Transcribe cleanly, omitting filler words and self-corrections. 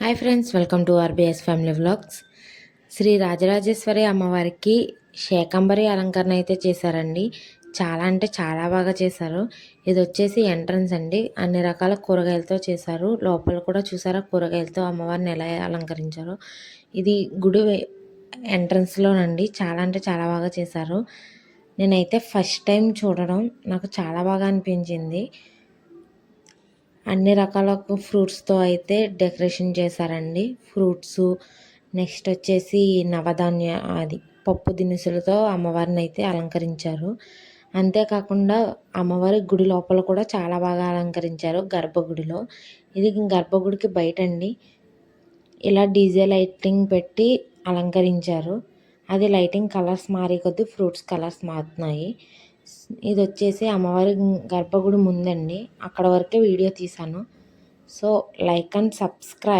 Hi friends, welcome to RBS family vlogs. Shri Rajarajeshwari అమ్మవారికి శాకంబరి అలంకరణ అయితే చేశారండి. చాలా అంటే చాలా బాగా చేశారు. ఇది వచ్చేసి ఎంట్రన్స్ అండి. అన్ని రకాల కూరగాయలతో చేశారు. లోపల కూడా చూసారా కూరగాయలతో అమ్మవారిని ఎలా అలంకరించారో. ఇది గుడి ఎంట్రన్స్లోనండి. చాలా అంటే చాలా బాగా చేశారు. నేనైతే ఫస్ట్ టైం చూడడం నాకు చాలా బాగా అనిపించింది. అన్ని రకాల ఫ్రూట్స్తో అయితే డెకరేషన్ చేశారండి. ఫ్రూట్స్ నెక్స్ట్ వచ్చేసి నవధాన్య పప్పు దినుసులతో అమ్మవారిని అయితే అలంకరించారు. అంతేకాకుండా అమ్మవారి గుడి లోపల కూడా చాలా బాగా అలంకరించారు గర్భగుడిలో. ఇది గర్భగుడికి బయట అండి. ఇలా డీజే లైటింగ్ పెట్టి అలంకరించారు. అది లైటింగ్ కలర్స్ మారే కొద్దీ ఫ్రూట్స్ కలర్స్ మారుతున్నాయి. ఇది వచ్చేసి అమ్మవారి గర్భగుడి ముందండి. అక్కడ వరకే వీడియో తీశాను. So like and subscribe.